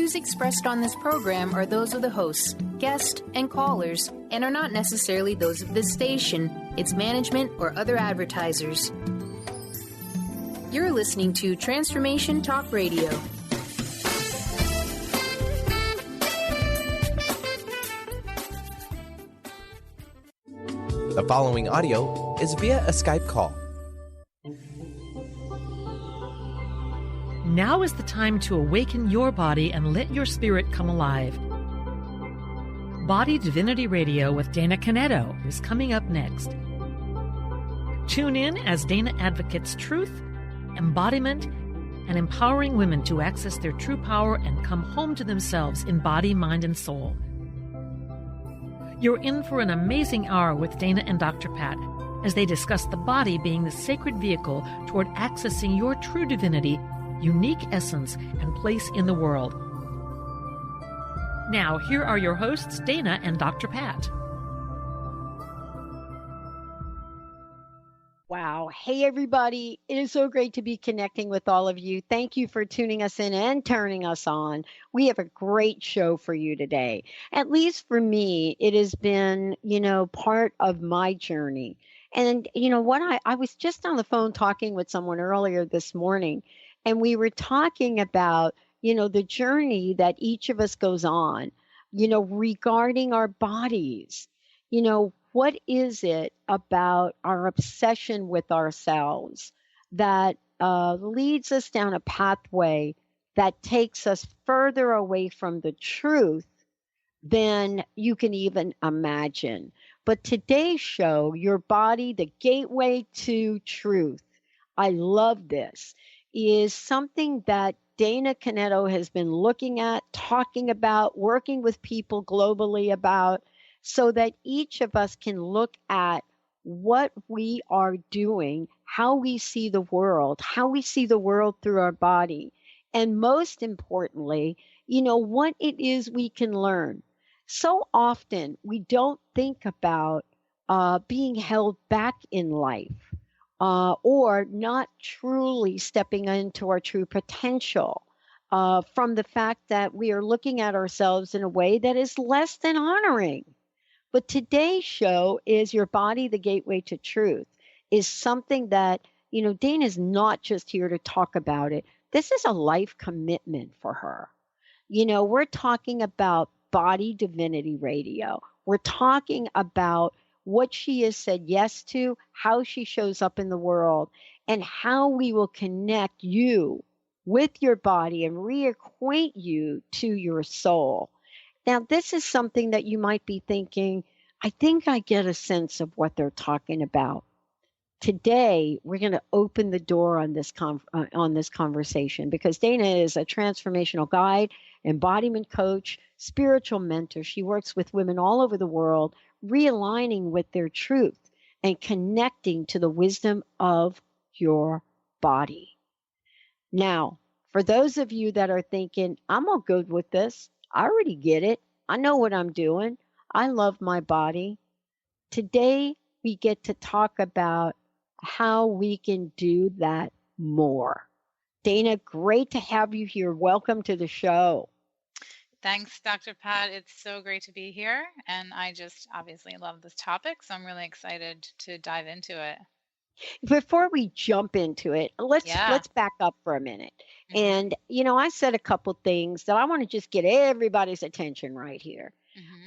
views expressed on this program are those of the hosts, guests, and callers, and are not necessarily those of this station, its management, or other advertisers. You're listening to Transformation Talk Radio. The following audio is via a Skype call. Now is the time to awaken your body and let your spirit come alive. Body Divinity Radio with Dana Canetto is coming up next. Tune in as Dana advocates truth, embodiment, and empowering women to access their true power and come home to themselves in body, mind, and soul. You're in for an amazing hour with Dana and Dr. Pat as they discuss the body being the sacred vehicle toward accessing your true divinity, unique essence, and place in the world. Now, here are your hosts, Dana and Dr. Pat. Wow. Hey, everybody. It is so great to be connecting with all of you. Thank you for tuning us in and turning us on. We have a great show for you today. At least for me, it has been, part of my journey. And, I was just on the phone talking with someone earlier this morning, and we were talking about, the journey that each of us goes on, regarding our bodies. What is it about our obsession with ourselves that leads us down a pathway that takes us further away from the truth than you can even imagine? But today's show, Your Body, the Gateway to Truth, I love this, is something that Dana Canetto has been looking at, talking about, working with people globally about, so that each of us can look at what we are doing, how we see the world through our body, and most importantly, what it is we can learn. So often we don't think about being held back in life or not truly stepping into our true potential from the fact that we are looking at ourselves in a way that is less than honoring. But today's show is Your Body, the Gateway to Truth, is something that, Dana's not just here to talk about it. This is a life commitment for her. We're talking about Body Divinity Radio. We're talking about what she has said yes to, how she shows up in the world, and how we will connect you with your body and reacquaint you to your soul. Now, this is something that you might be thinking, I think I get a sense of what they're talking about. Today, we're going to open the door on this conversation because Dana is a transformational guide, embodiment coach, spiritual mentor. She works with women all over the world, realigning with their truth and connecting to the wisdom of your body. Now, for those of you that are thinking, I'm all good with this, I already get it. I know what I'm doing. I love my body. Today, we get to talk about how we can do that more. Dana, great to have you here. Welcome to the show. Thanks, Dr. Pat. It's so great to be here. And I just obviously love this topic, so I'm really excited to dive into it. Before we jump into it, let's back up for a minute. Mm-hmm. And, I said a couple things that I want to just get everybody's attention right here.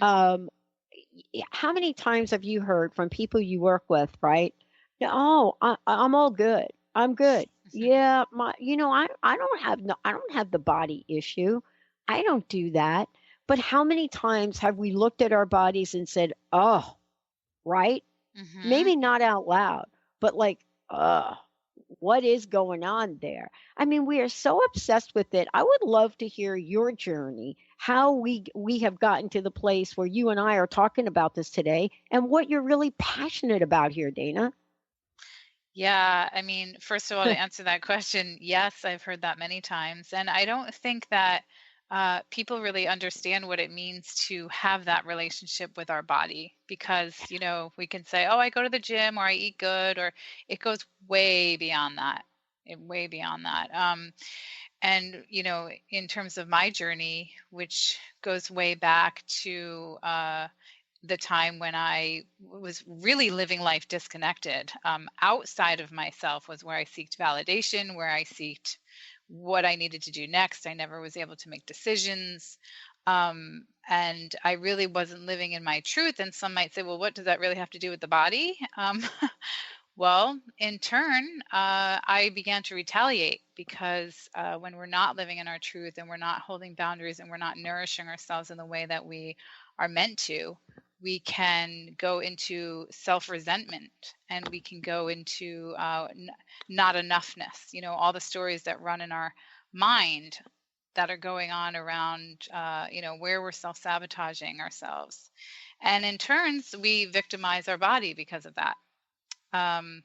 Mm-hmm. How many times have you heard from people you work with, right? Oh, I'm all good. I'm good. Mm-hmm. Yeah, I don't have the body issue. I don't do that. But how many times have we looked at our bodies and said, oh, right? Mm-hmm. Maybe not out loud, but like, what is going on there? I mean, we are so obsessed with it. I would love to hear your journey, how we have gotten to the place where you and I are talking about this today, and what you're really passionate about here, Dana. Yeah, I mean, first of all, to answer that question, yes, I've heard that many times. And I don't think that people really understand what it means to have that relationship with our body because, we can say, oh, I go to the gym or I eat good, or it goes way beyond that. And, in terms of my journey, which goes way back to the time when I was really living life disconnected, outside of myself was where I seeked validation, where I seeked what I needed to do next. I never was able to make decisions. And I really wasn't living in my truth. And some might say, well, what does that really have to do with the body? Well, in turn, I began to retaliate because when we're not living in our truth and we're not holding boundaries and we're not nourishing ourselves in the way that we are meant to, we can go into self-resentment and we can go into not enoughness. All the stories that run in our mind that are going on around, where we're self-sabotaging ourselves. And in turns, we victimize our body because of that. And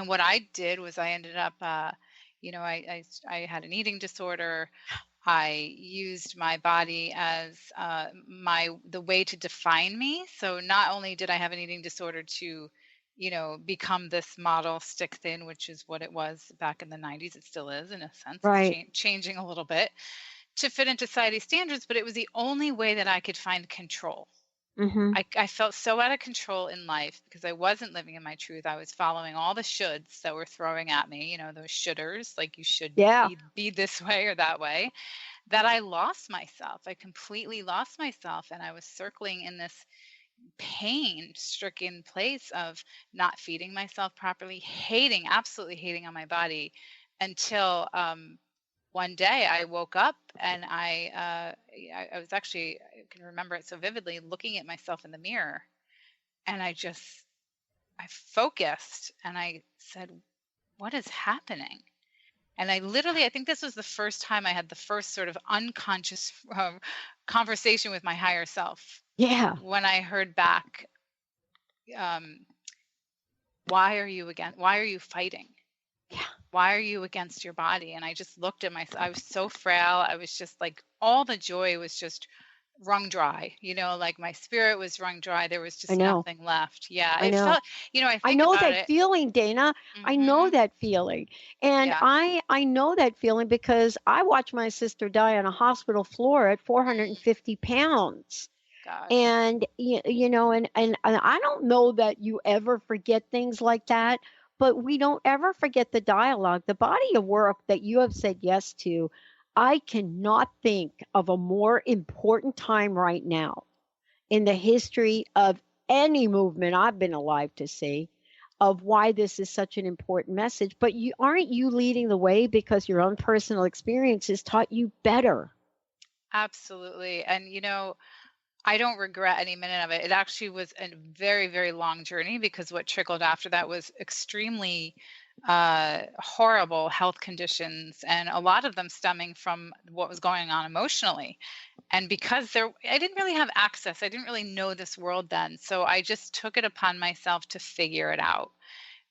what I did was I ended up, I had an eating disorder. I used my body as the way to define me. So not only did I have an eating disorder to, become this model stick thin, which is what it was back in the 90s. It still is in a sense. Right. It's changing a little bit to fit into society standards, but it was the only way that I could find control. Mm-hmm. I felt so out of control in life because I wasn't living in my truth. I was following all the shoulds that were throwing at me, those shoulders, like you should be this way or that way, that I lost myself. I completely lost myself. And I was circling in this pain-stricken place of not feeding myself properly, absolutely hating on my body until one day I woke up and I was actually, I can remember it so vividly, looking at myself in the mirror, and I focused and I said, what is happening? And I think this was the first time I had the first sort of unconscious conversation with my higher self. Yeah. When I heard back, why are you fighting? Yeah. Why are you against your body? And I just looked at myself. I was so frail. I was just like, all the joy was just wrung dry, like my spirit was wrung dry. There was just nothing left. Yeah. I know. Felt, I know about that feeling, Dana. I know that feeling. And I know that feeling because I watched my sister die on a hospital floor at 450 pounds. Gosh. And, and I don't know that you ever forget things like that, but we don't ever forget the dialogue, the body of work that you have said yes to. I cannot think of a more important time right now in the history of any movement I've been alive to see of why this is such an important message. But aren't you leading the way because your own personal experiences taught you better? Absolutely. And, I don't regret any minute of it. It actually was a very, very long journey because what trickled after that was extremely horrible health conditions, and a lot of them stemming from what was going on emotionally. And because I didn't really have access, I didn't really know this world then. So I just took it upon myself to figure it out.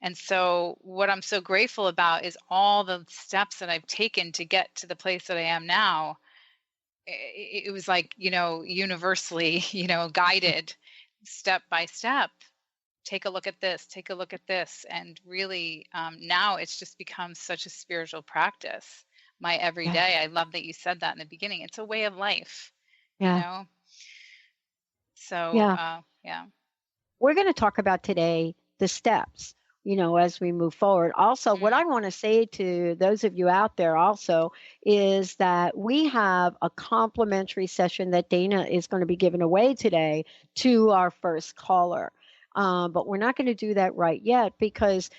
And so what I'm so grateful about is all the steps that I've taken to get to the place that I am now. It was like, universally, guided step by step. Take a look at this. And really, now it's just become such a spiritual practice. My everyday. I love that you said that in the beginning. It's a way of life, So, yeah. We're going to talk about today the steps, as we move forward. Also, what I want to say to those of you out there also is that we have a complimentary session that Dana is going to be giving away today to our first caller. But we're not going to do that right yet because,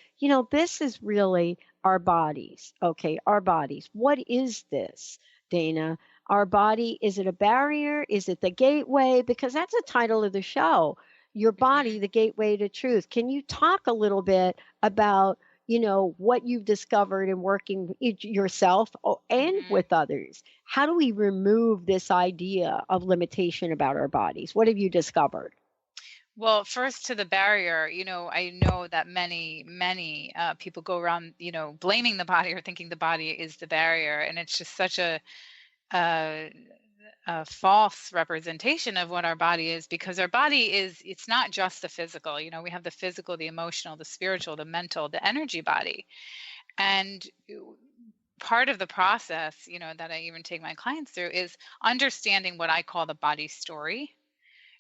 this is really our bodies. Okay, our bodies. What is this, Dana? Our body, is it a barrier? Is it the gateway? Because that's the title of the show. Your body, the gateway to truth. Can you talk a little bit about, what you've discovered in working yourself and with others? How do we remove this idea of limitation about our bodies? What have you discovered? Well, first to the barrier, I know that many people go around, blaming the body or thinking the body is the barrier. And it's just such a false representation of what our body is, because our body it's not just the physical. We have the physical, the emotional, the spiritual, the mental, the energy body. And part of the process, that I even take my clients through is understanding what I call the body story.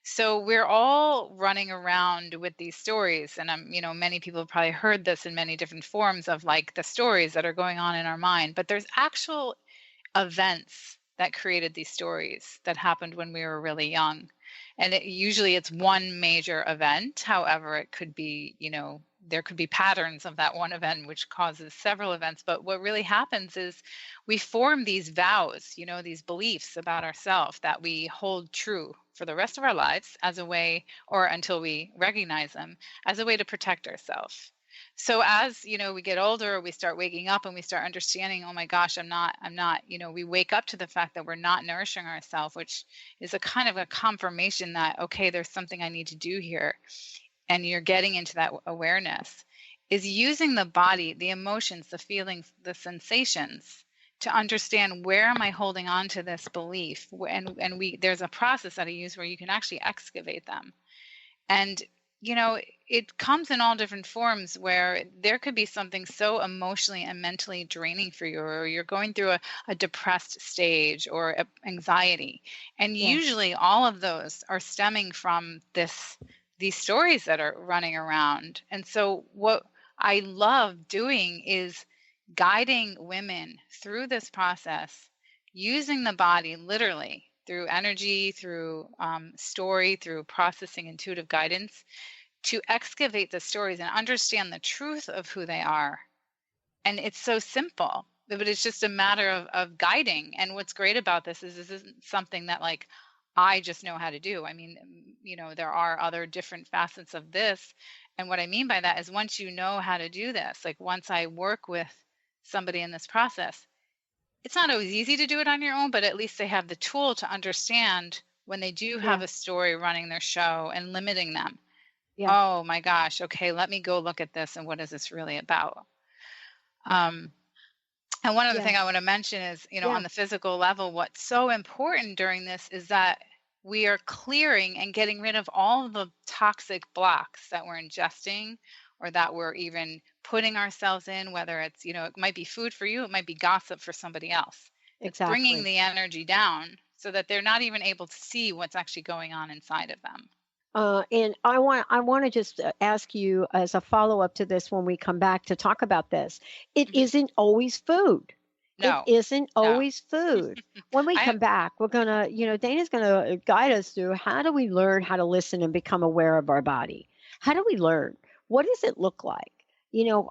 So we're all running around with these stories, and many people have probably heard this in many different forms of like the stories that are going on in our mind, but there's actual events that created these stories that happened when we were really young. And usually it's one major event. However, it could be, there could be patterns of that one event, which causes several events. But what really happens is we form these vows, these beliefs about ourselves that we hold true for the rest of our lives as a way, or until we recognize them, as a way to protect ourselves. So as, we get older, we start waking up and we start understanding, oh my gosh, I'm not, we wake up to the fact that we're not nourishing ourselves, which is a kind of a confirmation that, okay, there's something I need to do here. And you're getting into that awareness, is using the body, the emotions, the feelings, the sensations to understand, where am I holding on to this belief? And there's a process that I use where you can actually excavate them. And it comes in all different forms, where there could be something so emotionally and mentally draining for you, or you're going through a depressed stage or anxiety. And usually all of those are stemming from these stories that are running around. And so what I love doing is guiding women through this process, using the body literally, through energy, through story, through processing, intuitive guidance, to excavate the stories and understand the truth of who they are. And it's so simple, but it's just a matter of guiding. And what's great about this isn't something that like I just know how to do. I mean, there are other different facets of this. And what I mean by that is, once you know how to do this, like once I work with somebody in this process, it's not always easy to do it on your own, but at least they have the tool to understand when they do have a story running their show and limiting them. Yeah. Oh my gosh. Okay. Let me go look at this. And what is this really about? And one other thing I want to mention is, on the physical level, what's so important during this is that we are clearing and getting rid of all the toxic blocks that we're ingesting, or that we're even putting ourselves in, whether it's, it might be food for you, it might be gossip for somebody else. Exactly. It's bringing the energy down so that they're not even able to see what's actually going on inside of them. And I want to just ask you as a follow-up to this, when we come back to talk about this, it isn't always food. No. It isn't always food. When we come back, we're going to, Dana's going to guide us through, how do we learn how to listen and become aware of our body? How do we learn? What does it look like?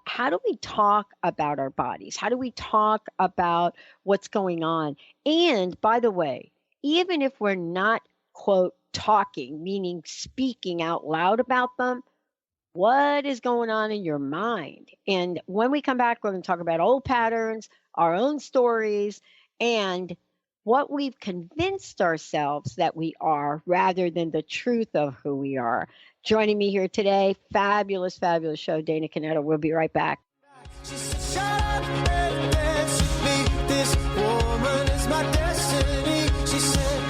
How do we talk about our bodies? How do we talk about what's going on? And by the way, even if we're not, quote, talking, meaning speaking out loud about them, what is going on in your mind? And when we come back, we're going to talk about old patterns, our own stories, and what we've convinced ourselves that we are, rather than the truth of who we are. Joining me here today, fabulous, fabulous show, Dana Canetto. We'll be right back. She said, shut up and dance with me. This woman is my destiny. She said,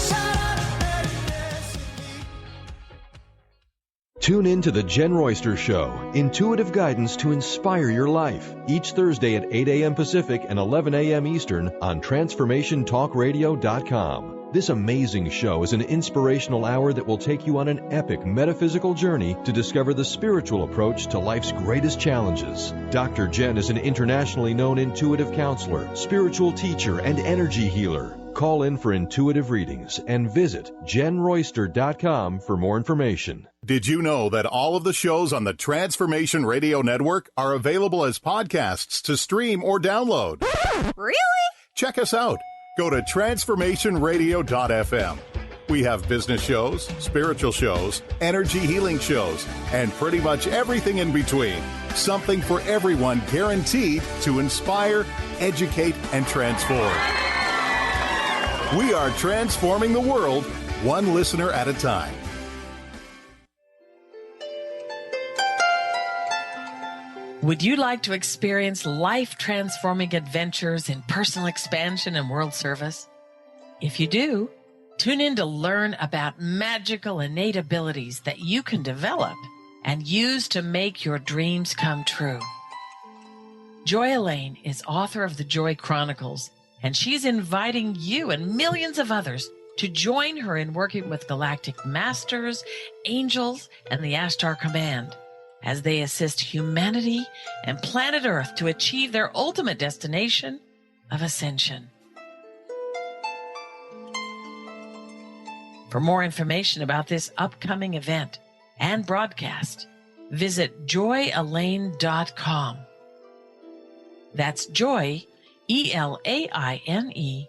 shut up and dance with me. Tune in to The Jen Royster Show, intuitive guidance to inspire your life. Each Thursday at 8 a.m. Pacific and 11 a.m. Eastern on TransformationTalkRadio.com. This amazing show is an inspirational hour that will take you on an epic metaphysical journey to discover the spiritual approach to life's greatest challenges. Dr. Jen is an internationally known intuitive counselor, spiritual teacher, and energy healer. Call in for intuitive readings and visit JenRoyster.com for more information. Did you know that all of the shows on the Transformation Radio Network are available as podcasts to stream or download? Really? Check us out. Go to transformationradio.fm. We have business shows, spiritual shows, energy healing shows, and pretty much everything in between. Something for everyone, guaranteed to inspire, educate, and transform. We are transforming the world, one listener at a time. Would you like to experience life-transforming adventures in personal expansion and world service? If you do, tune in to learn about magical innate abilities that you can develop and use to make your dreams come true. Joy Elaine is author of the Joy Chronicles, and she's inviting you and millions of others to join her in working with galactic masters, angels, and the Ashtar Command as they assist humanity and planet Earth to achieve their ultimate destination of ascension. For more information about this upcoming event and broadcast, visit joyelaine.com. That's joy, ELAINE.com.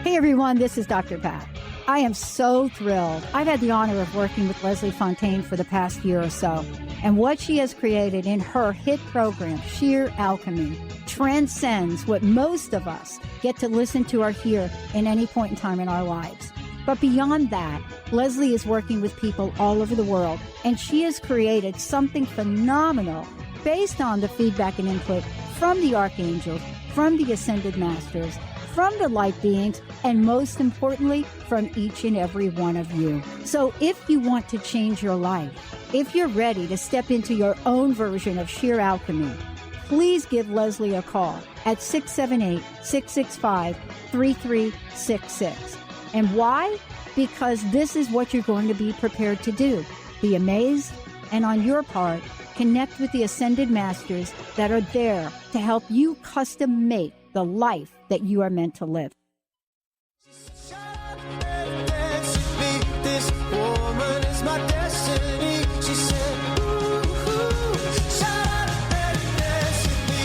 Hey everyone, this is Dr. Pat. I am so thrilled. I've had the honor of working with Leslie Fontaine for the past year or so, and what she has created in her hit program, Sheer Alchemy, transcends what most of us get to listen to or hear in any point in time in our lives. But beyond that, Leslie is working with people all over the world, and she has created something phenomenal based on the feedback and input from the archangels, from the ascended masters, from the light beings, and most importantly, from each and every one of you. So if you want to change your life, if you're ready to step into your own version of sheer alchemy, please give Leslie a call at 678-665-3366. And why? Because this is what you're going to be prepared to do. Be amazed, and on your part, connect with the ascended masters that are there to help you custom make the life that you are meant to live. Shut up and dance with me. This woman is my destiny. She said, ooh, shut up and dance with me.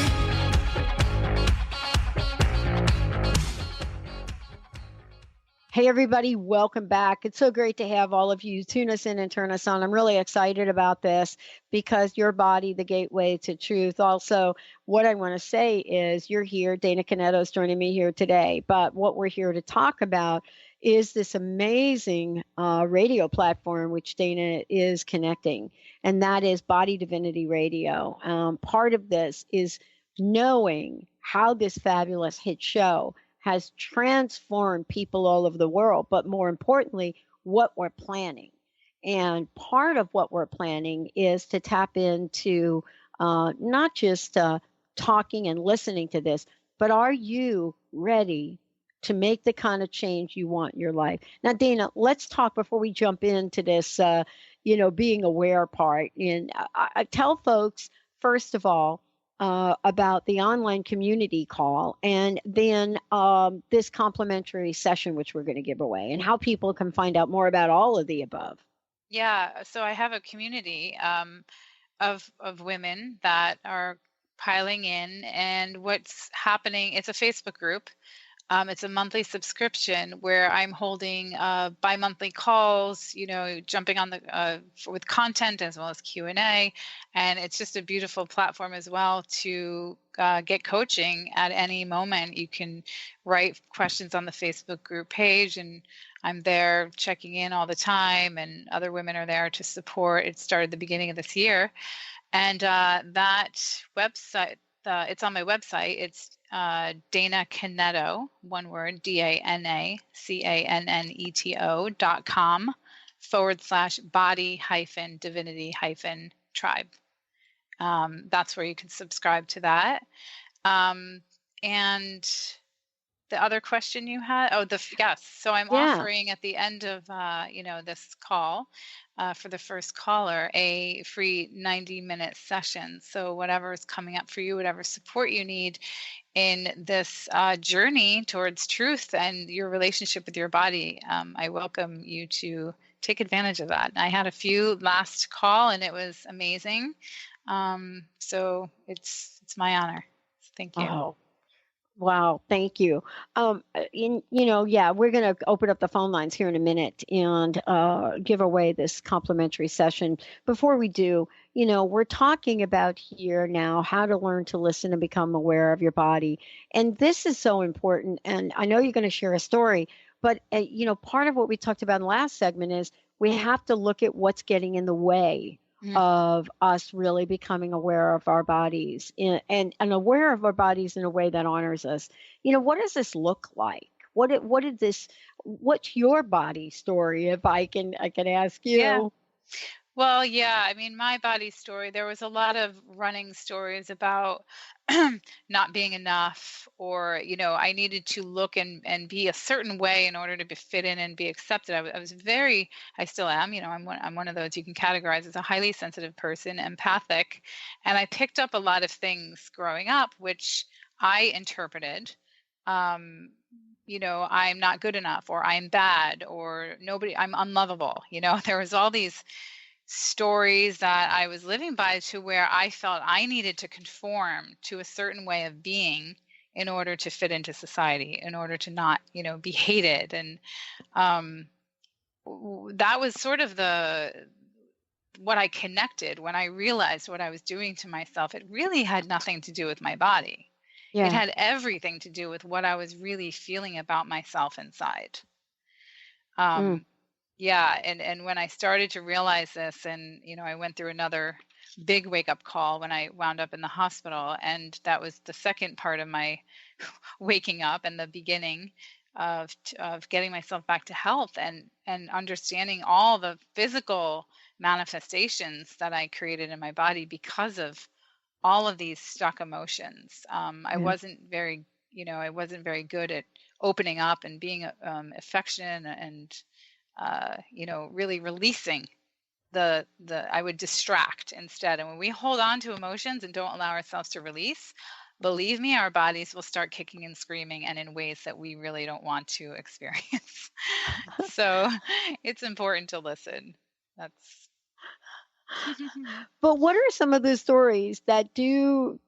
Hey, everybody, welcome back. It's so great to have all of you tune us in and turn us on. I'm really excited about this because your body, the gateway to truth. Also, what I want to say is you're here. Dana Canetto is joining me here today. But what we're here to talk about is this amazing radio platform which Dana is connecting, and that is Body Divinity Radio. Part of this is knowing how this fabulous hit show has transformed people all over the world, but more importantly, what we're planning. And part of what we're planning is to tap into not just talking and listening to this, but are you ready to make the kind of change you want in your life? Now, Dana, let's talk before we jump into this, being aware part. And I tell folks, first of all, about the online community call, and then this complimentary session, which we're going to give away, and how people can find out more about all of the above. Yeah, so I have a community of women that are piling in, and what's happening, it's a Facebook group. It's a monthly subscription where I'm holding bi-monthly calls, jumping on the with content as well as Q&A, and it's just a beautiful platform as well to get coaching at any moment. You can write questions on the Facebook group page, and I'm there checking in all the time, and other women are there to support. It started the beginning of this year, and that website, it's on my website. It's Dana Canetto, one word, DANACANNETO.com/body-divinity-tribe. That's where you can subscribe to that. And the other question you had, yes. So I'm offering at the end of, this call, for the first caller, a free 90-minute session. So whatever is coming up for you, whatever support you need in this journey towards truth and your relationship with your body, I welcome you to take advantage of that. I had a few last call, and it was amazing. So it's my honor. Thank you. Oh. Wow, thank you. We're going to open up the phone lines here in a minute and give away this complimentary session. Before we do, we're talking about here now how to learn to listen and become aware of your body. And this is so important. And I know you're going to share a story, but, part of what we talked about in the last segment is we have to look at what's getting in the way of us really becoming aware of our bodies and aware of our bodies in a way that honors us. What does this look like? What did this? What's your body story? If I can ask Yeah. you. Well, yeah, I mean, my body story, there was a lot of running stories about not being enough, or, I needed to look and be a certain way in order to be fit in and be accepted. I was very, I still am, I'm one of those you can categorize as a highly sensitive person, empathic. And I picked up a lot of things growing up, which I interpreted. Um, I'm not good enough, or I'm bad, or I'm unlovable. There was all these stories that I was living by, to where I felt I needed to conform to a certain way of being in order to fit into society, in order to not, be hated. And um, that was sort of what I connected when I realized what I was doing to myself. It really had nothing to do with my body. It Yeah. had everything to do with what I was really feeling about myself inside. Um, yeah, and when I started to realize this, and I went through another big wake up call when I wound up in the hospital, and that was the second part of my waking up, and the beginning of getting myself back to health, and understanding all the physical manifestations that I created in my body because of all of these stuck emotions. I Yeah. wasn't very, I wasn't very good at opening up and being affectionate, and really releasing I would distract instead. And when we hold on to emotions and don't allow ourselves to release, believe me, our bodies will start kicking and screaming, and in ways that we really don't want to experience. So it's important to listen. That's But what are some of the stories that do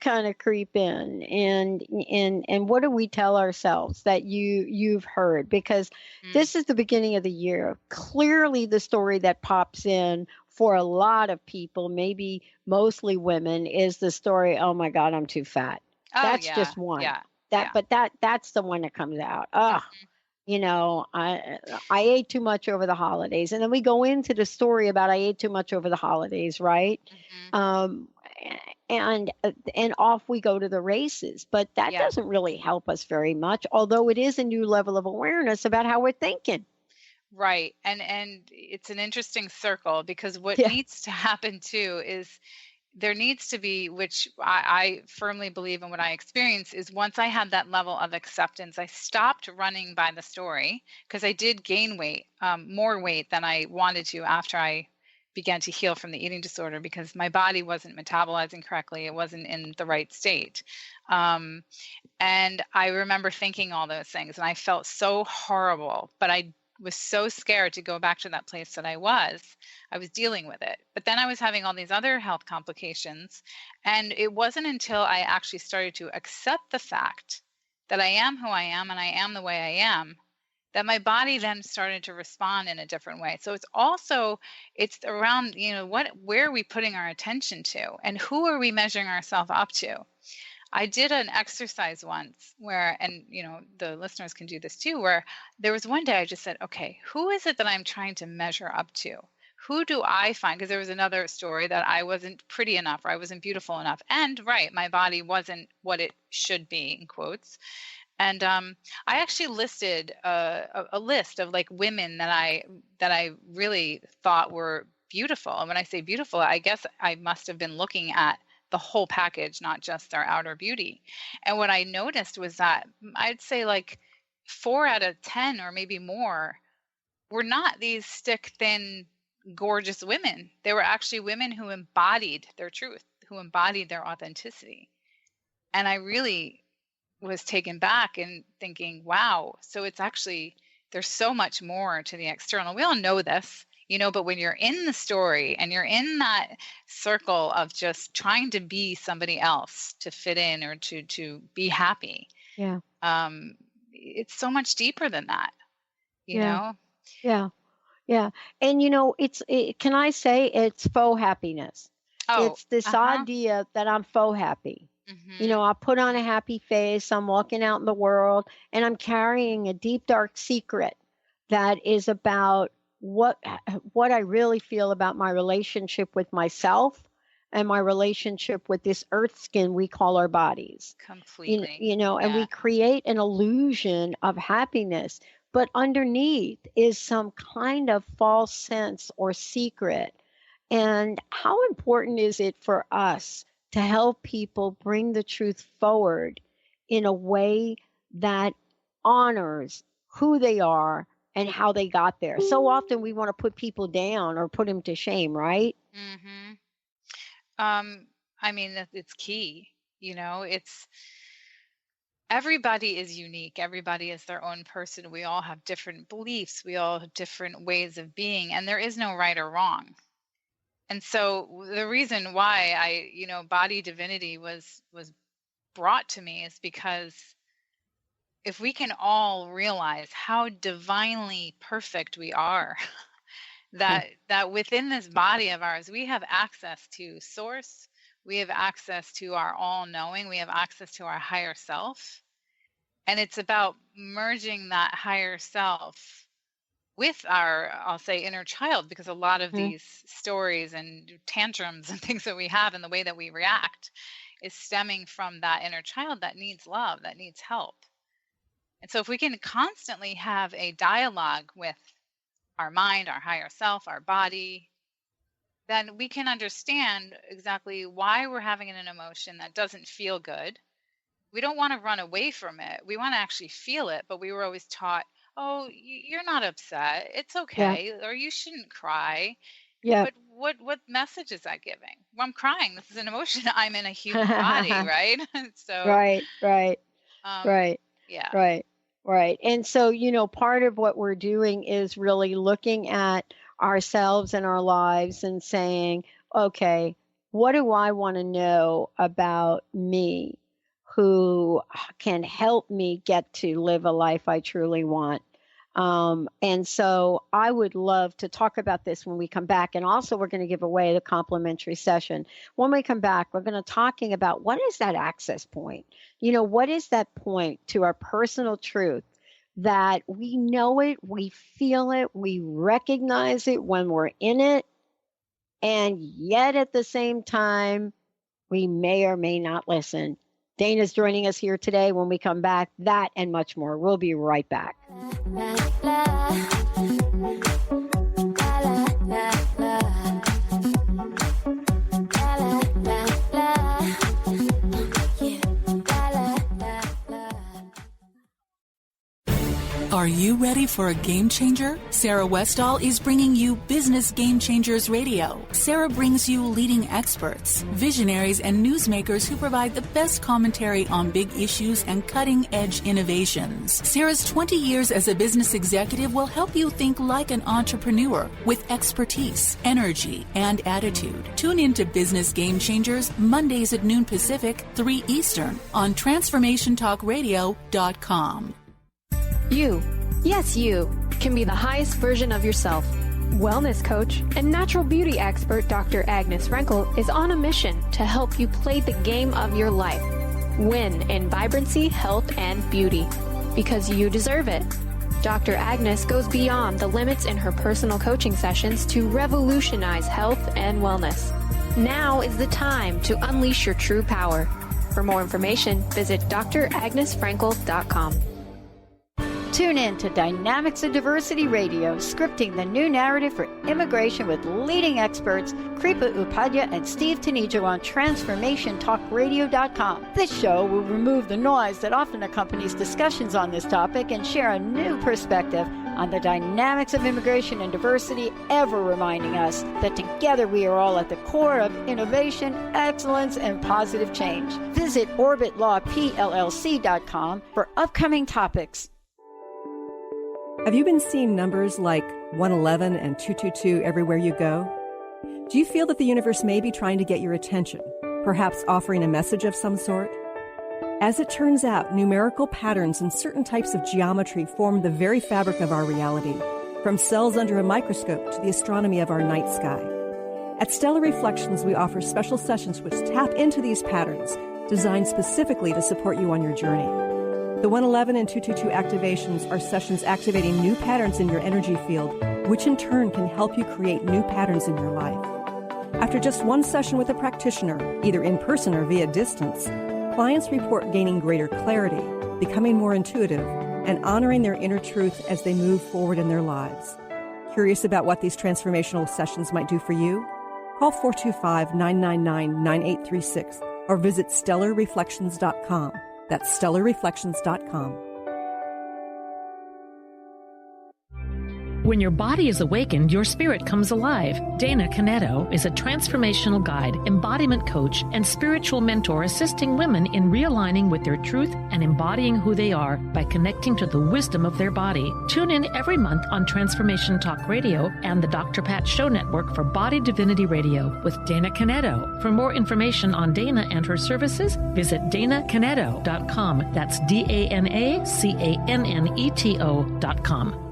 kind of creep in, and what do we tell ourselves that you've heard? Because Mm. this is the beginning of the year. Clearly the story that pops in for a lot of people, maybe mostly women, is the story, oh my God, I'm too fat. Oh That's yeah, just one. yeah, yeah. But that's the one that comes out. Oh, Mhm. I ate too much over the holidays, and then we go into the story about I ate too much over the holidays, right? Mhm. um and off we go to the races, but that Yeah. doesn't really help us very much, although it is a new level of awareness about how we're thinking. Right. And it's an interesting circle, because what Yeah. needs to happen too is there needs to be, which I firmly believe in, what I experience is, once I had that level of acceptance, I stopped running by the story, because I did gain weight, more weight than I wanted to, after I began to heal from the eating disorder, because my body wasn't metabolizing correctly. It wasn't in the right state. Um, and I remember thinking all those things, and I felt so horrible, but I was so scared to go back to that place that I was dealing with it. But then I was having all these other health complications. And it wasn't until I actually started to accept the fact that I am who I am, and I am the way I am, that my body then started to respond in a different way. So it's around, where are we putting our attention to, and who are we measuring ourselves up to? I did an exercise once where, and the listeners can do this too, where there was one day I just said, okay, who is it that I'm trying to measure up to? Who do I find? Because there was another story that I wasn't pretty enough, or I wasn't beautiful enough. And right, my body wasn't what it should be, in quotes. And I actually listed a list of, like, women that I really thought were beautiful. And when I say beautiful, I guess I must have been looking at the whole package, not just their outer beauty. And what I noticed was that I'd say like 4 out of 10, or maybe more, were not these stick thin, gorgeous women. They were actually women who embodied their truth, who embodied their authenticity. And I really was taken back and thinking, wow, so it's actually, there's so much more to the external. We all know this, but when you're in the story and you're in that circle of just trying to be somebody else to fit in, or to be happy, Yeah. it's so much deeper than that, you Yeah. know? Yeah. Yeah. And can I say it's faux happiness? Oh, It's this uh-huh. idea that I'm faux happy. Mm-hmm. I put on a happy face, I'm walking out in the world, and I'm carrying a deep, dark secret that is about what I really feel about my relationship with myself, and my relationship with this earth skin we call our bodies. Completely. And we create an illusion of happiness, but underneath is some kind of false sense or secret. And how important is it for us to help people bring the truth forward in a way that honors who they are and how they got there? So often we want to put people down or put them to shame, right? Mm-hmm. I mean, it's key. It's everybody is unique. Everybody is their own person. We all have different beliefs. We all have different ways of being, and there is no right or wrong. And so the reason why body divinity was brought to me is because if we can all realize how divinely perfect we are, that within this body of ours, we have access to source, we have access to our all-knowing, we have access to our higher self. And it's about merging that higher self with our, I'll say, inner child, because a lot of these stories and tantrums and things that we have and the way that we react is stemming from that inner child that needs love, that needs help. And so if we can constantly have a dialogue with our mind, our higher self, our body, then we can understand exactly why we're having an emotion that doesn't feel good. We don't want to run away from it. We want to actually feel it, but we were always taught, oh, you're not upset. It's okay. Or you shouldn't cry. Yeah. But what message is that giving? Well, I'm crying. This is an emotion. I'm in a human body, right? So Right. Yeah. Right. And so, part of what we're doing is really looking at ourselves and our lives and saying, okay, what do I want to know about me who can help me get to live a life I truly want? And so I would love to talk about this when we come back. And also we're going to give away the complimentary session. When we come back, we're going to talking about what is that access point? What is that point to our personal truth that we know it, we feel it, we recognize it when we're in it, and yet at the same time, we may or may not listen. Dana's joining us here today. When we come back, that and much more. We'll be right back. Are you ready for a game changer? Sarah Westall is bringing you Business Game Changers Radio. Sarah brings you leading experts, visionaries, and newsmakers who provide the best commentary on big issues and cutting-edge innovations. Sarah's 20 years as a business executive will help you think like an entrepreneur with expertise, energy, and attitude. Tune in to Business Game Changers Mondays at noon Pacific, 3 Eastern on TransformationTalkRadio.com. You, yes you, can be the highest version of yourself. Wellness coach and natural beauty expert Dr. Agnes Frenkel is on a mission to help you play the game of your life. Win in vibrancy, health, and beauty. Because you deserve it. Dr. Agnes goes beyond the limits in her personal coaching sessions to revolutionize health and wellness. Now is the time to unleash your true power. For more information, visit dragnesfrankel.com. Tune in to Dynamics of Diversity Radio, scripting the new narrative for immigration with leading experts Kripa Upadhyaya and Steve Tanijo on TransformationTalkRadio.com. This show will remove the noise that often accompanies discussions on this topic and share a new perspective on the dynamics of immigration and diversity, ever reminding us that together we are all at the core of innovation, excellence, and positive change. Visit OrbitLawPLLC.com for upcoming topics. Have you been seeing numbers like 111 and 222 everywhere you go? Do you feel that the universe may be trying to get your attention, perhaps offering a message of some sort? As it turns out, numerical patterns and certain types of geometry form the very fabric of our reality, from cells under a microscope to the astronomy of our night sky. At Stellar Reflections, we offer special sessions which tap into these patterns, designed specifically to support you on your journey. The 111 and 222 activations are sessions activating new patterns in your energy field, which in turn can help you create new patterns in your life. After just one session with a practitioner, either in person or via distance, clients report gaining greater clarity, becoming more intuitive, and honoring their inner truth as they move forward in their lives. Curious about what these transformational sessions might do for you? Call 425-999-9836 or visit stellarreflections.com. That's stellarreflections.com. When your body is awakened, your spirit comes alive. Dana Canetto is a transformational guide, embodiment coach, and spiritual mentor assisting women in realigning with their truth and embodying who they are by connecting to the wisdom of their body. Tune in every month on Transformation Talk Radio and the Dr. Pat Show Network for Body Divinity Radio with Dana Canetto. For more information on Dana and her services, visit danacanetto.com. That's DANACANNETO.com.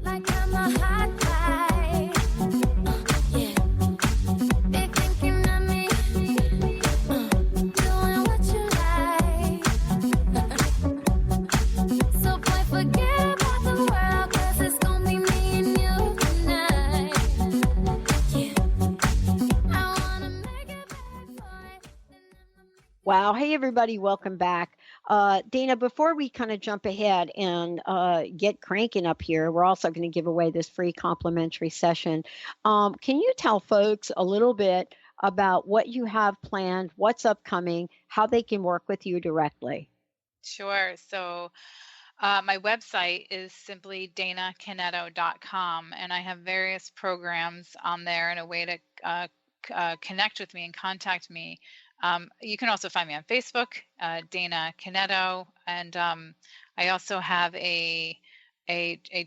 Like I'm a hot guy. Yeah. They thinking of me. Doing what you like. So boy, forget about the world, 'cause it's gonna be me and you tonight. Yeah. I wanna make it back for it. Wow. Hey, everybody. Welcome back. Dana, before we kind of jump ahead and get cranking up here, we're also going to give away this free complimentary session. Can you tell folks a little bit about what you have planned, what's upcoming, how they can work with you directly? Sure. So my website is simply danacanetto.com, and I have various programs on there and a way to connect with me and contact me. You can also find me on Facebook, Dana Canetto, and I also have a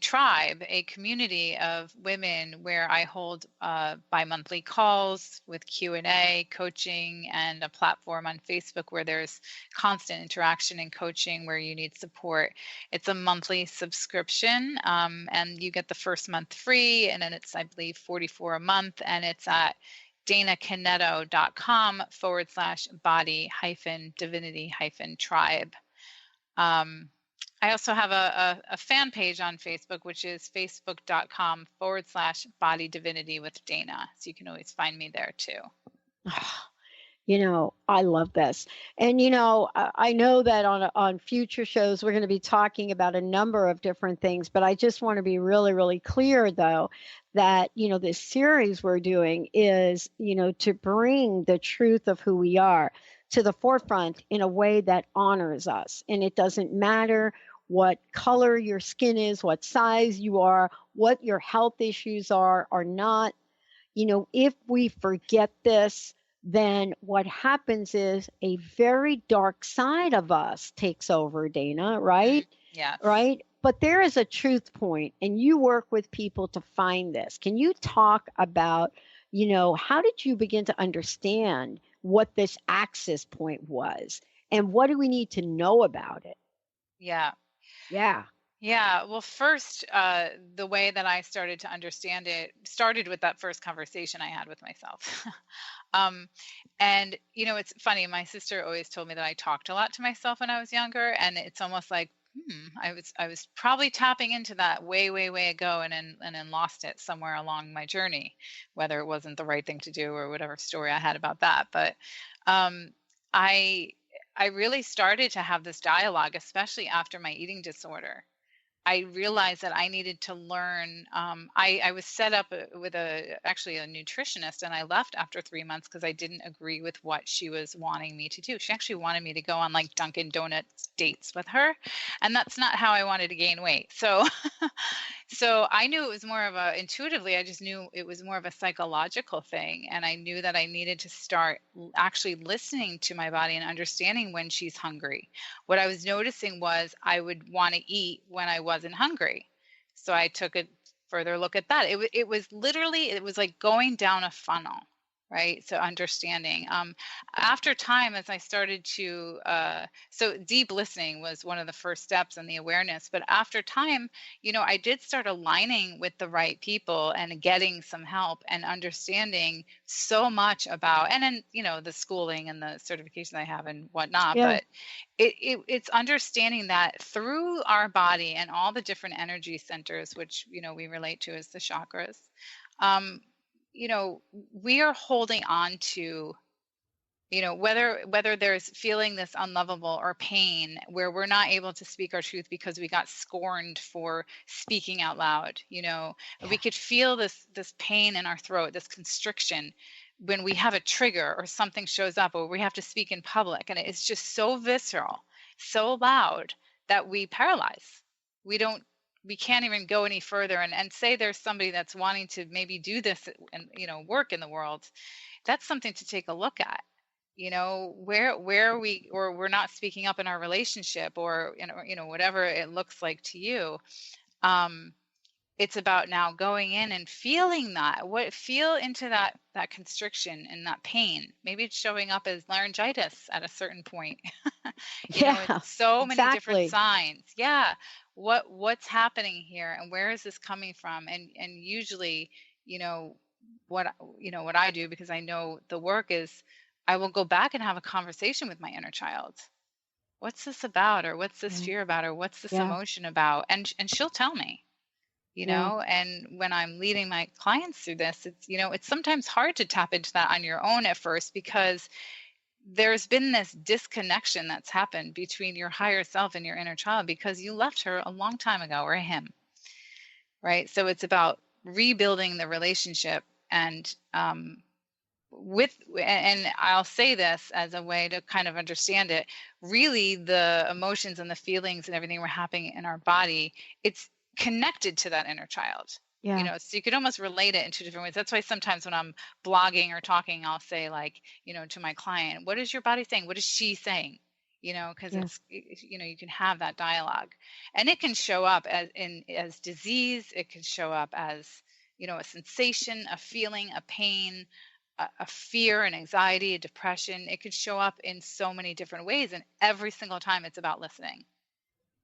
tribe, a community of women where I hold bi-monthly calls with Q&A, coaching, and a platform on Facebook where there's constant interaction and coaching where you need support. It's a monthly subscription, and you get the first month free, and then it's, I believe, $44 a month, and it's at danacanetto.com/body-divinity-tribe. I also have a fan page on Facebook, which is facebook.com/body-divinity with Dana. So you can always find me there too. I love this. And, I know that on future shows, we're going to be talking about a number of different things, but I just want to be really, really clear, though, that, this series we're doing is, to bring the truth of who we are to the forefront in a way that honors us. And it doesn't matter what color your skin is, what size you are, what your health issues are or not. If we forget this, then what happens is a very dark side of us takes over, Dana, right? Yeah. Right? But there is a truth point, and you work with people to find this. Can you talk about, how did you begin to understand what this access point was, and what do we need to know about it? Yeah. Yeah. Yeah. Well, first, the way that I started to understand it started with that first conversation I had with myself. And, it's funny. My sister always told me that I talked a lot to myself when I was younger. And it's almost like, I was probably tapping into that way, way, way ago and then lost it somewhere along my journey, whether it wasn't the right thing to do or whatever story I had about that. But I really started to have this dialogue, especially after my eating disorder. I realized that I needed to learn. I was set up with actually a nutritionist, and I left after 3 months because I didn't agree with what she was wanting me to do. She actually wanted me to go on like Dunkin' Donuts dates with her, and that's not how I wanted to gain weight. So, so I knew it was more of intuitively, I just knew it was more of a psychological thing, and I knew that I needed to start actually listening to my body and understanding when she's hungry. What I was noticing was I would want to eat when I wasn't hungry. So I took a further look at that. It was like going down a funnel, right? So understanding. After time, as I started to, so deep listening was one of the first steps in the awareness. But after time, I did start aligning with the right people and getting some help and understanding so much about, and then, the schooling and the certifications I have and whatnot. Yeah. But it's understanding that through our body and all the different energy centers, which, we relate to as the chakras, we are holding on to, whether there's feeling this unlovable or pain where we're not able to speak our truth because we got scorned for speaking out loud. We could feel this pain in our throat, this constriction when we have a trigger or something shows up or we have to speak in public, and it's just so visceral, so loud that we paralyze. We can't even go any further and say there's somebody that's wanting to maybe do this and work in the world. That's something to take a look at. Where we're not speaking up in our relationship, or whatever it looks like to you. It's about now going in and feeling feel into that constriction and that pain. Maybe it's showing up as laryngitis at a certain point. It's so many different signs. Yeah. What's happening here, and where is this coming from? And usually, what I do, because I know the work is, I will go back and have a conversation with my inner child. What's this about? Or what's this fear about? Or what's this emotion about? And she'll tell me. And when I'm leading my clients through this, it's sometimes hard to tap into that on your own at first, because there's been this disconnection that's happened between your higher self and your inner child, because you left her a long time ago, or him, right? So it's about rebuilding the relationship. And and I'll say this as a way to kind of understand it, really the emotions and the feelings and everything we're happening in our body, it's connected to that inner child. So you could almost relate it in two different ways. That's why sometimes when I'm blogging or talking, I'll say, like, to my client, what is your body saying? What is she saying? Because it's, you can have that dialogue, and it can show up as disease. It can show up as, a sensation, a feeling, a pain, a fear, an anxiety, a depression. It could show up in so many different ways. And every single time it's about listening.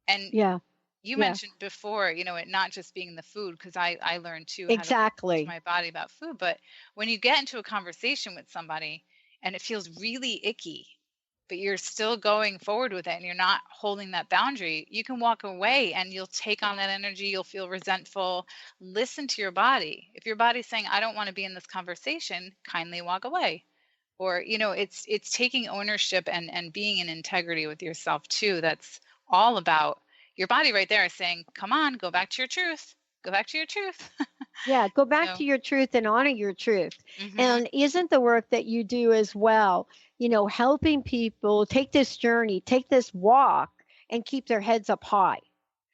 And you mentioned before, it not just being the food, because I learned too how to listen to my body about food. But when you get into a conversation with somebody and it feels really icky, but you're still going forward with it and you're not holding that boundary, you can walk away and you'll take on that energy. You'll feel resentful. Listen to your body. If your body's saying, I don't want to be in this conversation, kindly walk away. Or, it's taking ownership and being in integrity with yourself too. That's all about your body right there is saying, come on, go back to your truth. Go back to your truth. Go back to your truth and honor your truth. Mm-hmm. And isn't the work that you do as well, helping people take this journey, take this walk, and keep their heads up high.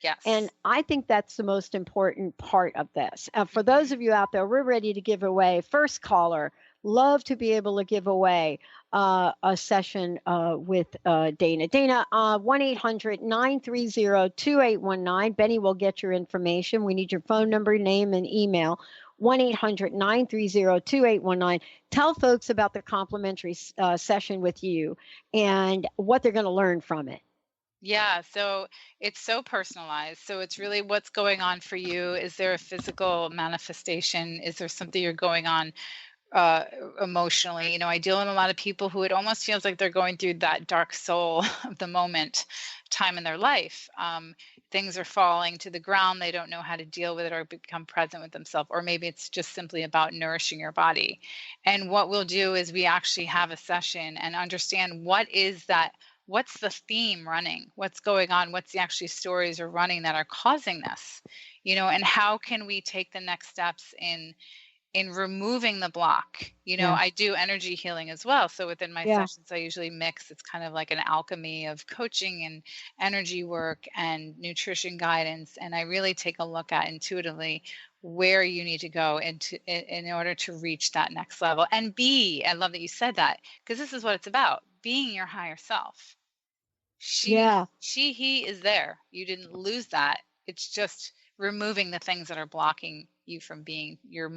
Yes. And I think that's the most important part of this. For those of you out there, we're ready to give away. First caller, love to be able to give away a session with Dana. Dana, 1-800-930-2819. Benny will get your information. We need your phone number, name, and email. 1-800-930-2819. Tell folks about the complimentary session with you and what they're going to learn from it. Yeah, so it's so personalized. So it's really what's going on for you. Is there a physical manifestation? Is there something you're going on emotionally? I deal with a lot of people who it almost feels like they're going through that dark soul of the moment time in their life. Things are falling to the ground. They don't know how to deal with it or become present with themselves. Or maybe it's just simply about nourishing your body. And what we'll do is we actually have a session and understand what's the theme running, what's going on, what's the actually stories are running that are causing this, and how can we take the next steps in removing the block. I do energy healing as well. So within my sessions, I usually mix, it's kind of like an alchemy of coaching and energy work and nutrition guidance. And I really take a look at intuitively where you need to go in order to reach that next level. And I love that you said that, because this is what it's about, being your higher self. He is there. You didn't lose that. It's just removing the things that are blocking you from being your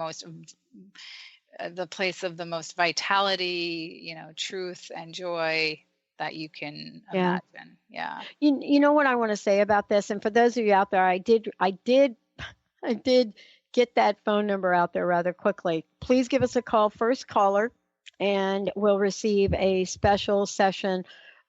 the place of the most vitality, truth and joy that you can imagine. Yeah. You know what I want to say about this, and for those of you out there, I did get that phone number out there rather quickly. Please give us a call, first caller, and we'll receive a special session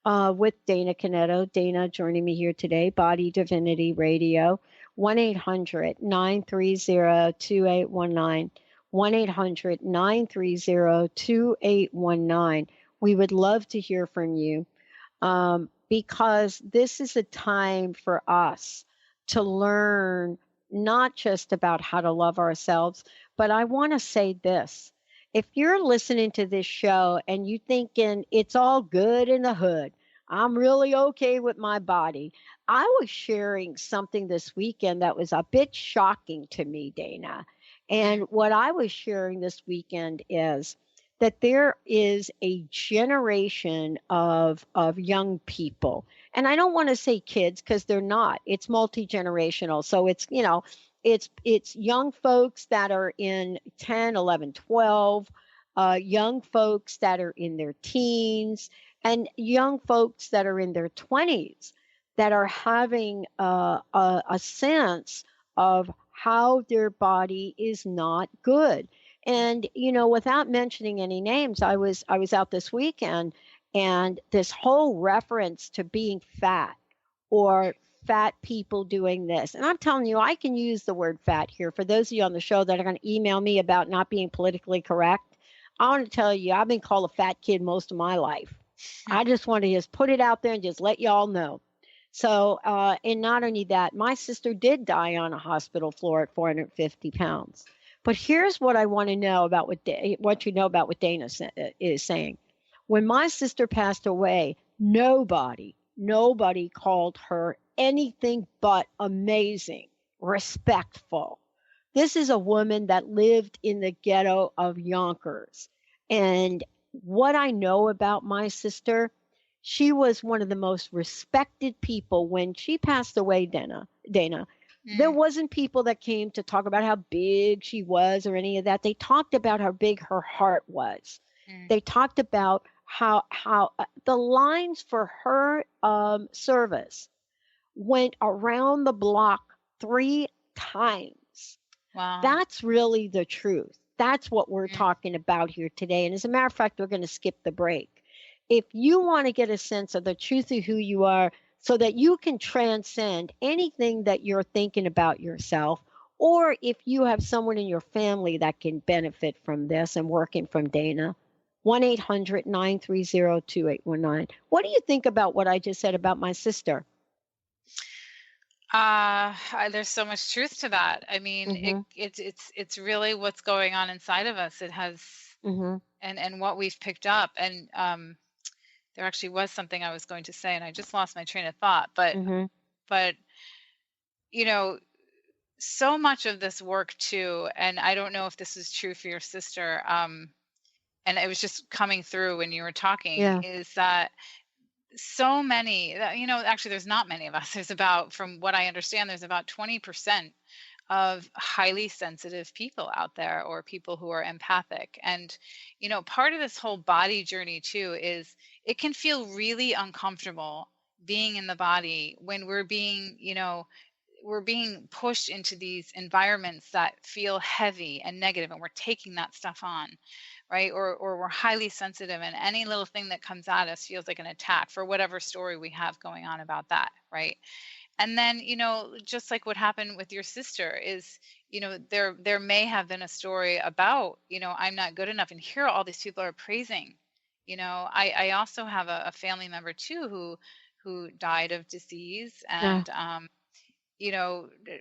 with Dana Canetto. Dana joining me here today, Body Divinity Radio. 1-800-930-2819. 1-800-930-2819. We would love to hear from you, because this is a time for us to learn not just about how to love ourselves, but I want to say this. If you're listening to this show and you thinking it's all good in the hood, I'm really okay with my body. I was sharing something this weekend that was a bit shocking to me, Dana. And what I was sharing this weekend is that there is a generation of young people. And I don't want to say kids because they're not. It's multi-generational. So it's, it's young folks that are in 10, 11, 12, young folks that are in their teens, and young folks that are in their 20s that are having a sense of how their body is not good. And, without mentioning any names, I was out this weekend, and this whole reference to being fat or fat people doing this. And I'm telling you, I can use the word fat here for those of you on the show that are going to email me about not being politically correct. I want to tell you, I've been called a fat kid most of my life. I just want to just put it out there and just let y'all know. So, and not only that, my sister did die on a hospital floor at 450 pounds. But here's what I want to know about what you know about what Dana is saying. When my sister passed away, nobody called her anything but amazing, respectful. This is a woman that lived in the ghetto of Yonkers. And what I know about my sister, she was one of the most respected people. When she passed away, Dana, there wasn't people that came to talk about how big she was or any of that. They talked about how big her heart was. They talked about how the lines for her service went around the block 3 times. Wow. That's really the truth. That's what we're talking about here today. And as a matter of fact, we're going to skip the break. If you want to get a sense of the truth of who you are so that you can transcend anything that you're thinking about yourself, or if you have someone in your family that can benefit from this and working from Dana, 1-800-930-2819. What do you think about what I just said about my sister? There's so much truth to that. I mean, it's really what's going on inside of us. It has, and what we've picked up. And there actually was something I was going to say, and I just lost my train of thought. But so much of this work too, and I don't know if this is true for your sister. And it was just coming through when you were talking. Is that so many, actually there's not many of us. There's about, from what I understand, there's about 20% of highly sensitive people out there, or people who are empathic. And, part of this whole body journey too is it can feel really uncomfortable being in the body when we're being pushed into these environments that feel heavy and negative, and we're taking that stuff on. Right. Or we're highly sensitive, and any little thing that comes at us feels like an attack for whatever story we have going on about that. Right. And then, just like what happened with your sister is, there may have been a story about, I'm not good enough. And here all these people are praising. I also have a family member too who died of disease and,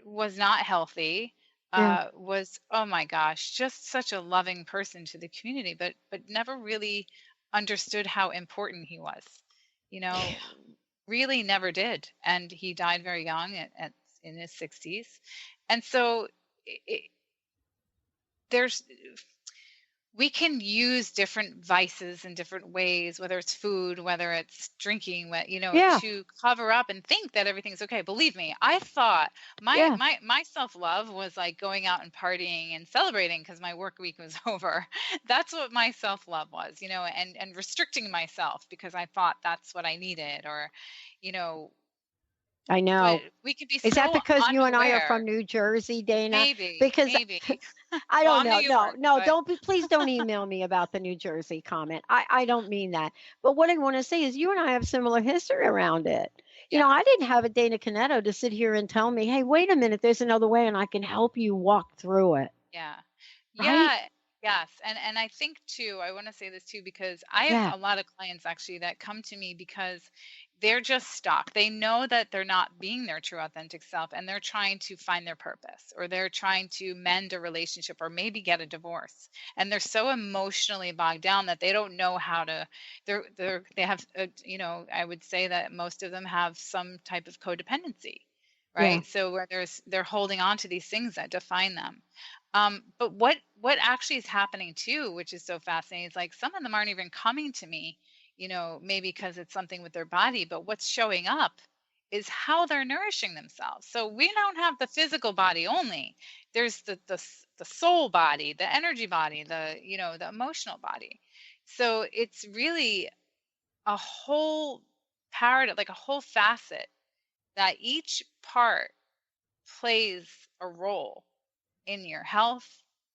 was not healthy. Was, oh my gosh, just such a loving person to the community, but never really understood how important he was, really never did. And he died very young in his 60s. And so we can use different vices in different ways, whether it's food, whether it's drinking, to cover up and think that everything's okay. Believe me, I thought my self-love was like going out and partying and celebrating because my work week was over. That's what my self-love was, and restricting myself because I thought that's what I needed, or, I know. But we could be Is that so because you and I are unaware. from New Jersey, Dana? Maybe. Because I Well, don't I'm know. New No, York, no, but please don't email me about the New Jersey comment. I don't mean that. But what I want to say is you and I have similar history around it. yeah, I didn't have a Dana Canetto to sit here and tell me, hey, wait a minute, there's another way and I can help you walk through it. yeah. right? Yeah, yes. And I think too, I want to say this too, because I have Yeah. a lot of clients actually that come to me because they're just stuck. They know that they're not being their true authentic self and they're trying to find their purpose, or they're trying to mend a relationship, or maybe get a divorce. And they're so emotionally bogged down that they don't know how to they have I would say that most of them have some type of codependency, Yeah. right? So where they're holding on to these things that define them. But what actually is happening too, which is so fascinating, is like some of them aren't even coming to me, maybe because it's something with their body, but what's showing up is how they're nourishing themselves. So we don't have the physical body only. There's the soul body, the energy body, the emotional body. So it's really a whole paradigm, like a whole facet, that each part plays a role in your health,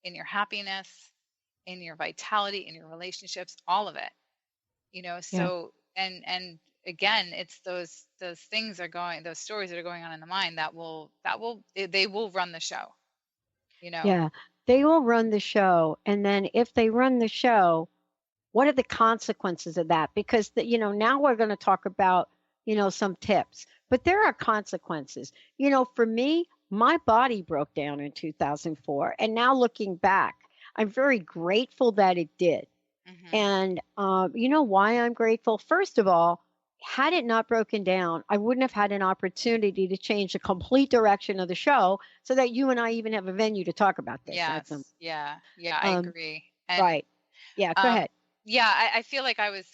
in your happiness, in your vitality, in your relationships, all of it. Yeah. So and again, it's those things are going, those stories that are going on in the mind they will run the show, you know. Yeah. They will run the show. And then if they run the show, what are the consequences of that? Because now we're going to talk about, some tips, but there are consequences. For me, my body broke down in 2004. And now looking back, I'm very grateful that it did. Hmm. And you know why I'm grateful? First of all, had it not broken down, I wouldn't have had an opportunity to change the complete direction of the show so that you and I even have a venue to talk about this. Yes. That's Yeah, I um agree. And right. Yeah, go um ahead. yeah, I feel like I was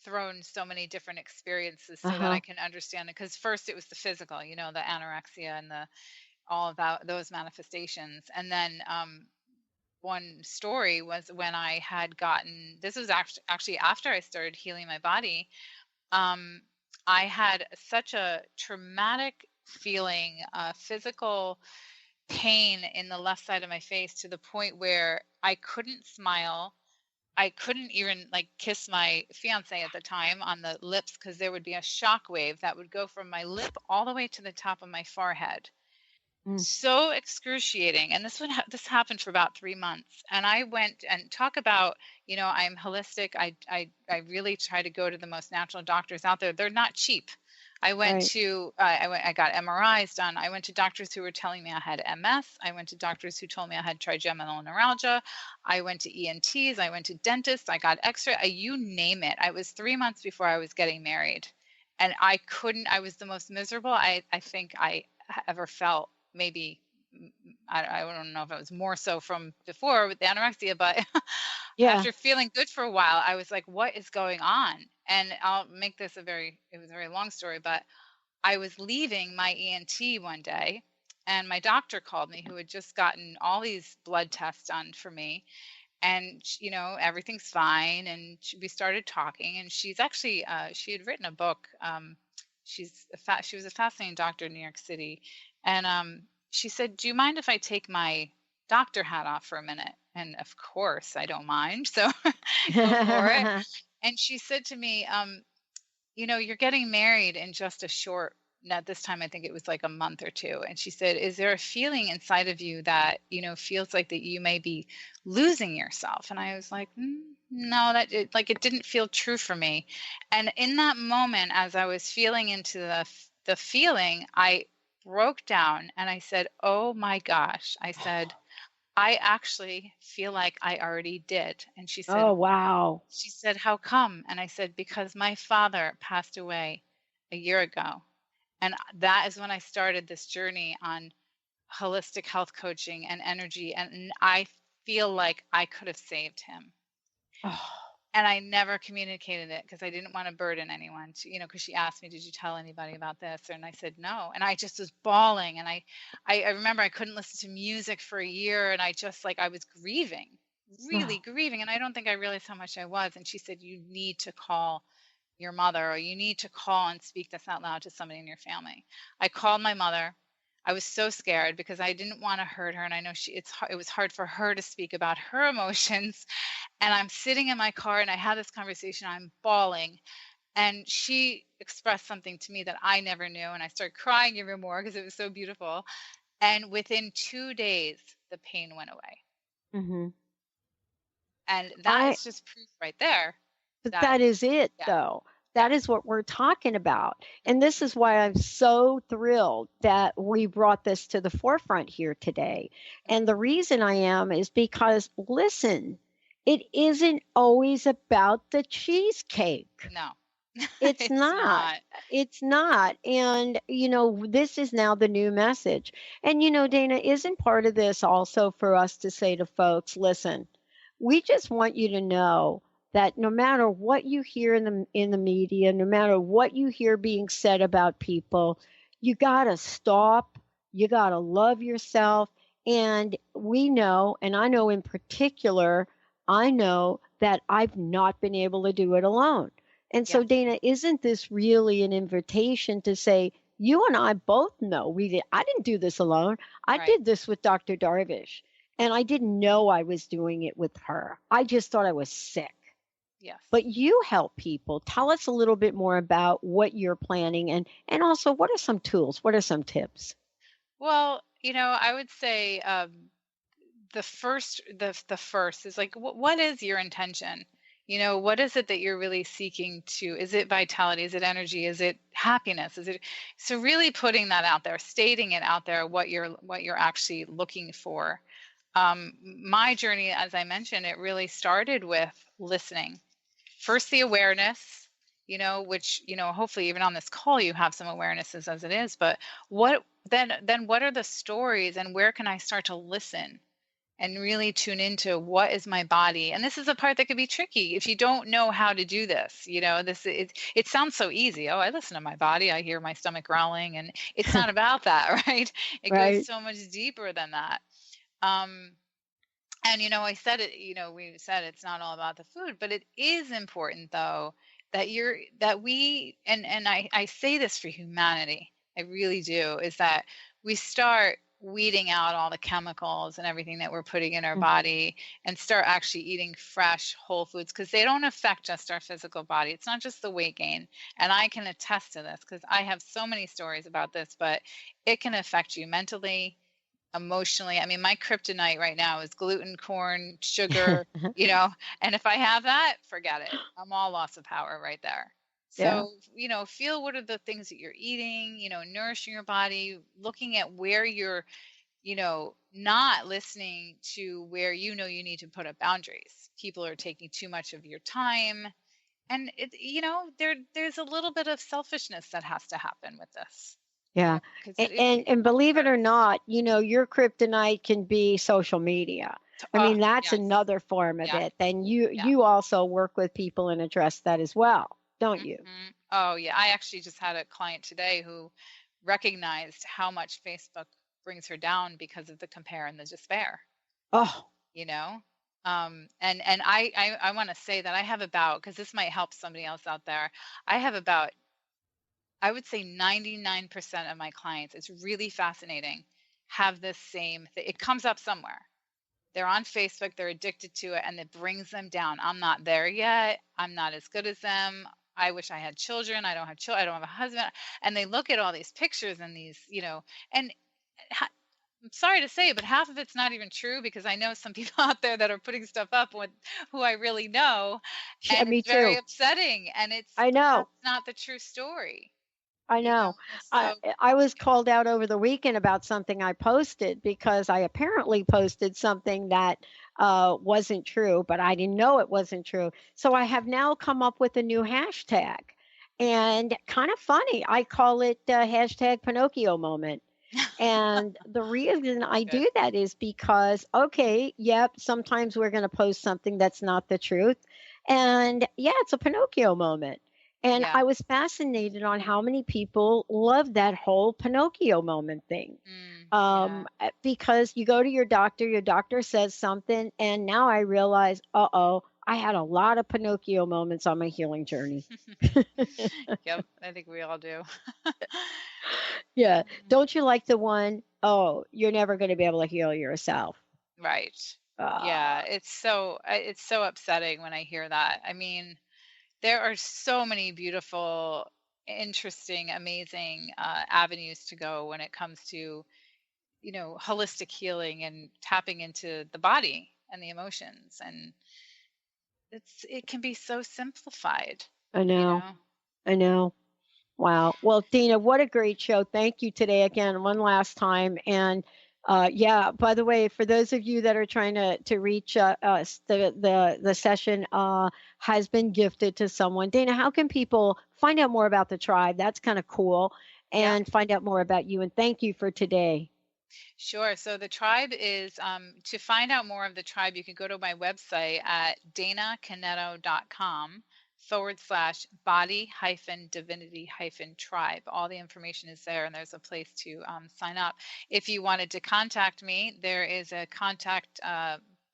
thrown so many different experiences so that I Uh-huh. can understand it, because first it was the physical, the anorexia and the all of that, those manifestations. And then one story was when I had gotten, this was actually after I started healing my body. um I had such a traumatic feeling, physical pain in the left side of my face, to the point where I couldn't smile. I couldn't even like kiss my fiance at the time on the lips, because there would be a shock wave that would go from my lip all the way to the top of my forehead. Mm. So excruciating. And this happened for about 3 months. And I went and talk about, I'm holistic. I really try to go to the most natural doctors out there. They're not cheap. Right. I got MRIs done. I went to doctors who were telling me I had MS. I went to doctors who told me I had trigeminal neuralgia. I went to ENTs. I went to dentists. I got X-ray. You name it. I was 3 months before I was getting married, and I was the most miserable I think I ever felt. Maybe I don't know if it was more so from before with the anorexia, but Yeah. after feeling good for a while, I was like, what is going on? And I'll make this it was a very long story, but I was leaving my ENT one day, and my doctor called me, who had just gotten all these blood tests done for me. And everything's fine, and we started talking, and she's actually she had written a book. She was a fascinating doctor in New York City. And she said, do you mind if I take my doctor hat off for a minute? And of course I don't mind, so go for it. And she said to me, you're getting married in just a short, not this time, I think it was like a month or two. And she said, is there a feeling inside of you that, feels like that you may be losing yourself? And I was like, no, it didn't feel true for me. And in that moment, as I was feeling into the feeling, I broke down and I said, oh my gosh. I said, I actually feel like I already did. And Oh, wow. she said, how come? And I said, because my father passed away a year ago. And that is when I started this journey on holistic health coaching and energy. And I feel like I could have saved him. Oh, And I never communicated it because I didn't want to burden anyone, because she asked me, did you tell anybody about this? And I said, no. And I just was bawling. And I remember I couldn't listen to music for a year. And I was grieving, really grieving. And I don't think I realized how much I was. And she said, you need to call your mother, or you need to call and speak this out loud to somebody in your family. I called my mother. I was so scared because I didn't want to hurt her. And I know it was hard for her to speak about her emotions. And I'm sitting in my car and I had this conversation. I'm bawling. And she expressed something to me that I never knew. And I started crying even more because it was so beautiful. And within 2 days, the pain went away. Mm-hmm. And that is just proof right there. But that is it, yeah. though. That is what we're talking about. And this is why I'm so thrilled that we brought this to the forefront here today. And the reason I am is because, listen, it isn't always about the cheesecake. No. It's not. It's not. And, this is now the new message. And, Dana, isn't part of this also for us to say to folks, listen, we just want you to know that no matter what you hear in the media, no matter what you hear being said about people, you got to stop. You got to love yourself. And we know, and I know in particular, I know that I've not been able to do it alone. And so, Dana, isn't this really an invitation to say, you and I both know I didn't do this alone. I did this with Dr. Darvish, and I didn't know I was doing it with her. I just thought I was sick. Yes. But you help people. Tell us a little bit more about what you're planning, and also what are some tools? What are some tips? Well, I would say the first is like, what is your intention? What is it that you're really seeking to? Is it vitality? Is it energy? Is it happiness? So really putting that out there, stating it out there, what you're actually looking for. My journey, as I mentioned, it really started with listening. First, the awareness, which, hopefully even on this call, you have some awarenesses as it is, but what are the stories, and where can I start to listen and really tune into what is my body? And this is a part that could be tricky if you don't know how to do this. It sounds so easy. Oh, I listen to my body. I hear my stomach growling, and it's not about that, right? It goes so much deeper than that. And, I said it, we said it's not all about the food, but it is important, though, that I say this for humanity, I really do, is that we start weeding out all the chemicals and everything that we're putting in our body, and start actually eating fresh, whole foods, because they don't affect just our physical body. It's not just the weight gain. And I can attest to this because I have so many stories about this, but it can affect you mentally, emotionally. I mean, my kryptonite right now is gluten, corn, sugar, and if I have that, forget it. I'm all loss of power right there. So, feel what are the things that you're eating, nourishing your body, looking at where you're, not listening to where you need to put up boundaries. People are taking too much of your time. And there's a little bit of selfishness that has to happen with this. Yeah. And believe it or not, your kryptonite can be social media. I mean, that's another form of it. And you also work with people and address that as well, don't you? Oh, yeah. I actually just had a client today who recognized how much Facebook brings her down because of the compare and the despair. Oh. And I want to say that I have because this might help somebody else out there, I would say 99% of my clients, it's really fascinating, have this same thing. It comes up somewhere. They're on Facebook, they're addicted to it, and it brings them down. I'm not there yet. I'm not as good as them. I wish I had children. I don't have children. I don't have a husband. And they look at all these pictures and these, and I'm sorry to say, but half of it's not even true, because I know some people out there that are putting stuff up with who I really know. And me it's very too. upsetting. And I know. That's not the true story. I know. I was called out over the weekend about something I posted, because I apparently posted something that wasn't true, but I didn't know it wasn't true. So I have now come up with a new hashtag, and kind of funny. I call it hashtag Pinocchio moment. And the reason I do that is because, sometimes we're going to post something that's not the truth. And it's a Pinocchio moment. And I was fascinated on how many people love that whole Pinocchio moment thing. Because you go to your doctor says something, and now I realize, I had a lot of Pinocchio moments on my healing journey. Yep, I think we all do. Yeah. Don't you like the one, you're never going to be able to heal yourself? Right. Yeah, it's so upsetting when I hear that. I mean, there are so many beautiful, interesting, amazing avenues to go when it comes to, holistic healing and tapping into the body and the emotions. And it can be so simplified. I know. Wow. Well, Dana, what a great show. Thank you today again, one last time. And by the way, for those of you that are trying to reach us, the session has been gifted to someone. Dana, how can people find out more about the tribe? That's kind of cool. And find out more about you. And thank you for today. Sure. So the tribe is, to find out more of the tribe, you can go to my website at danacanetto.com/body-divinity-tribe. All the information is there, and there's a place to sign up. If you wanted to contact me, there is a contact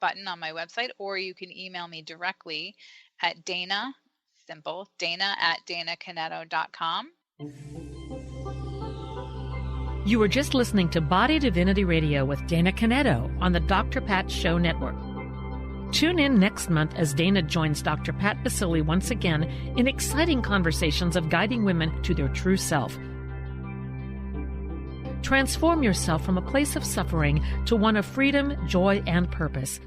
button on my website, or you can email me directly at dana@danacanetto.com. You were just listening to Body Divinity Radio with Dana Canetto on the Dr. Pat Show Network. Tune in next month as Dana joins Dr. Pat Basili once again in exciting conversations of guiding women to their true self. Transform yourself from a place of suffering to one of freedom, joy, and purpose.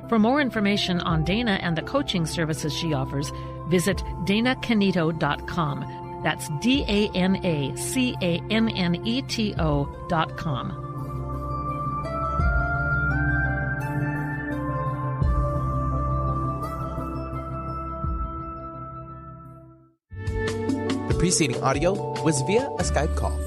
For more information on Dana and the coaching services she offers, visit danacaneto.com. That's DANACANNETO.com. The preceding audio was via a Skype call.